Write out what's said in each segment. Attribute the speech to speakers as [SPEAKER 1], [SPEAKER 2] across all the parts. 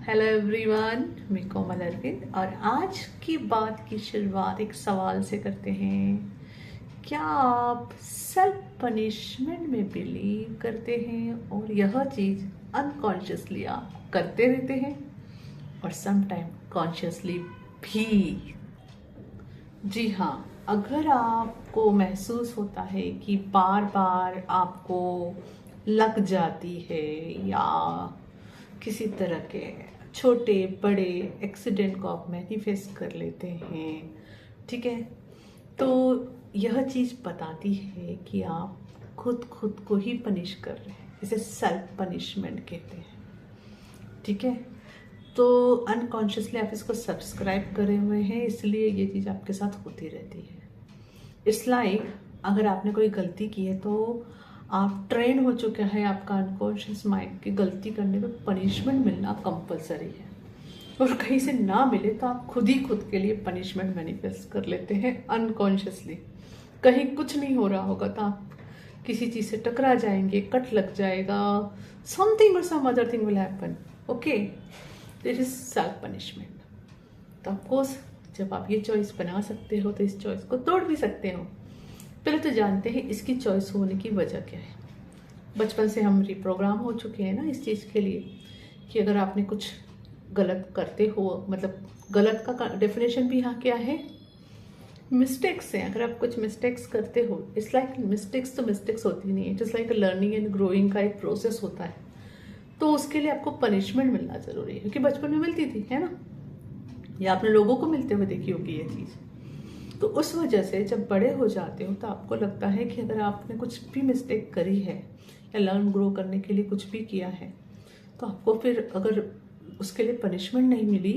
[SPEAKER 1] Hello everyone, मैं कोमल अरविंद और आज की बात की शुरुआत एक सवाल से करते हैं। क्या आप सेल्फ पनिशमेंट में बिलीव करते हैं और यह चीज़ अनकॉन्शियसली आप करते रहते हैं और समटाइम कॉन्शियसली भी? जी हाँ, अगर आपको महसूस होता है कि बार बार आपको लग जाती है या किसी तरह के छोटे बड़े एक्सीडेंट को आप मैनिफेस्ट कर लेते हैं, ठीक है, तो यह चीज़ बताती है कि आप खुद को ही पनिश कर रहे हैं। इसे सेल्फ पनिशमेंट कहते हैं, ठीक है। तो अनकॉन्शियसली आप इसको सब्सक्राइब करे हुए हैं, इसलिए ये चीज़ आपके साथ होती रहती है। इट्स लाइक अगर आपने कोई गलती की है तो आप ट्रेन हो चुके हैं, आपका अनकॉन्शियस माइंड की गलती करने पे पनिशमेंट मिलना कंपलसरी है, और कहीं से ना मिले तो आप खुद के लिए पनिशमेंट मैनिफेस्ट कर लेते हैं अनकॉन्शियसली। कहीं कुछ नहीं हो रहा होगा तो आप किसी चीज़ से टकरा जाएंगे, कट लग जाएगा, समथिंग और some other thing will happen, okay. This is self punishment. तो ऑफकोर्स जब आप ये चॉइस बना सकते हो तो इस चॉइस को तोड़ भी सकते हो। पहले तो जानते हैं इसकी चॉइस होने की वजह क्या है। बचपन से हम रिप्रोग्राम हो चुके हैं ना इस चीज़ के लिए कि अगर आपने कुछ गलत करते हो, मतलब गलत का डेफिनेशन भी यहाँ क्या है, मिस्टेक्स हैं। अगर आप कुछ मिस्टेक्स करते हो, इट्स लाइक मिस्टेक्स तो मिस्टेक्स होती नहीं है, it's like learning and growing का एक प्रोसेस होता है। तो उसके लिए आपको पनिशमेंट मिलना जरूरी है, क्योंकि बचपन में मिलती थी, है ना, या आपने लोगों को मिलते हुए देखी होगी ये चीज़। तो उस वजह से जब बड़े हो जाते हो तो आपको लगता है कि अगर आपने कुछ भी मिस्टेक करी है या लर्न ग्रो करने के लिए कुछ भी किया है, तो आपको फिर अगर उसके लिए पनिशमेंट नहीं मिली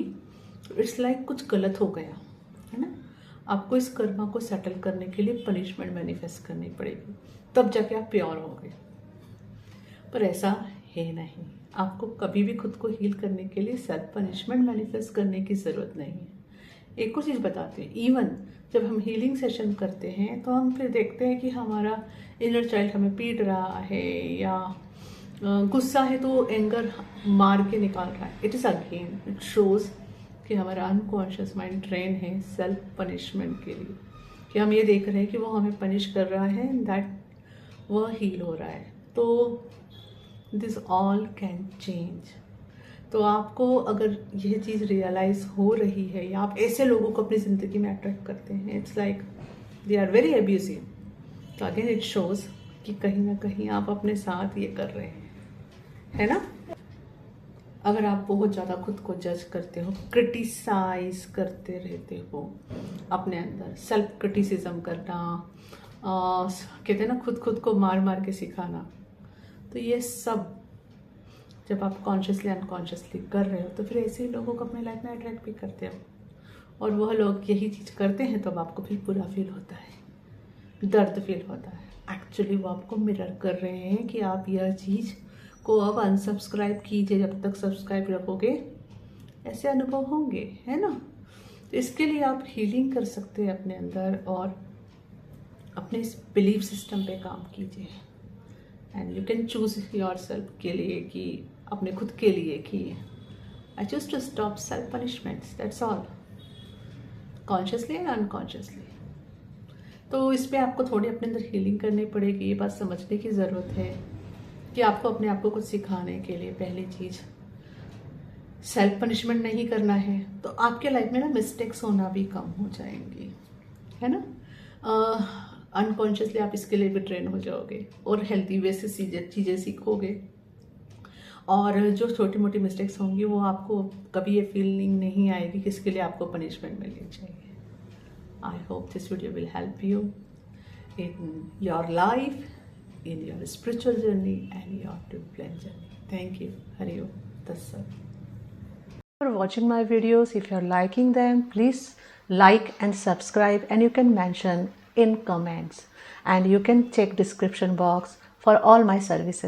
[SPEAKER 1] तो इट्स लाइक कुछ गलत हो गया, है ना। आपको इस कर्मा को सेटल करने के लिए पनिशमेंट मैनिफेस्ट करनी पड़ेगी, तब जाके आप प्योर होंगे। पर ऐसा है नहीं। आपको कभी भी खुद को हील करने के लिए सेल्फ पनिशमेंट मैनिफेस्ट करने की ज़रूरत नहीं है। एक और चीज़ बताते हैं, इवन जब हम हीलिंग सेशन करते हैं तो हम फिर देखते हैं कि हमारा इनर चाइल्ड हमें पीट रहा है या गुस्सा है तो एंगर मार के निकाल रहा है। It is again it shows कि हमारा अनकॉन्शियस माइंड ट्रेन है सेल्फ पनिशमेंट के लिए, कि हम ये देख रहे हैं कि वो हमें पनिश कर रहा है, दैट वह हील हो रहा है। तो दिस ऑल कैन चेंज। तो आपको अगर यह चीज़ रियलाइज़ हो रही है या आप ऐसे लोगों को अपनी ज़िंदगी में अट्रैक्ट करते हैं, it's like they are very abusive, तो अगेन इट शोज़ कि कहीं ना कहीं आप अपने साथ ये कर रहे हैं, है ना। अगर आप बहुत ज़्यादा खुद को जज करते हो, क्रिटिसाइज करते रहते हो, अपने अंदर सेल्फ क्रिटिसिज्म करना, कहते हैं ना खुद को मार मार के सिखाना, तो ये सब जब आप कॉन्शियसली अनकॉन्शियसली कर रहे हो तो फिर ऐसे ही लोगों को अपने लाइफ में अट्रैक्ट भी करते हो, और वह लोग यही चीज़ करते हैं तब आपको फिर बुरा फील होता है, दर्द फील होता है। एक्चुअली वो आपको मिरर कर रहे हैं कि आप यह चीज़ को अब अनसब्सक्राइब कीजिए, जब तक सब्सक्राइब रखोगे ऐसे अनुभव होंगे, है ना। तो इसके लिए आप हीलिंग कर सकते हैं अपने अंदर और अपने इस बिलीफ सिस्टम पे काम कीजिए, and you can choose yourself के लिए कि अपने खुद के लिए कि I choose to stop self punishments, that's all, consciously and unconsciously. तो इस पर आपको थोड़ी अपने अंदर हीलिंग करनी पड़ेगी। ये बात समझने की ज़रूरत है कि आपको अपने आप को कुछ सिखाने के लिए पहली चीज़ सेल्फ पनिशमेंट नहीं करना है, तो आपके लाइफ में ना मिस्टेक्स होना भी कम हो जाएंगी, है ना। अनकॉन्शियसली आप इसके लिए भी ट्रेन हो जाओगे और हेल्थी वे से चीज़ें सीखोगे, और जो छोटी मोटी मिस्टेक्स होंगी वो आपको कभी ये फीलिंग नहीं आएगी कि इसके लिए आपको पनिशमेंट मिलनी चाहिए। I hope this video will help you in your life, in your spiritual journey and your twin flame journey. Thank you. Hari Om Tat Sat. For watching my videos, if you're liking them, please like and subscribe, and you can mention in comments, and you can check description box for all my services.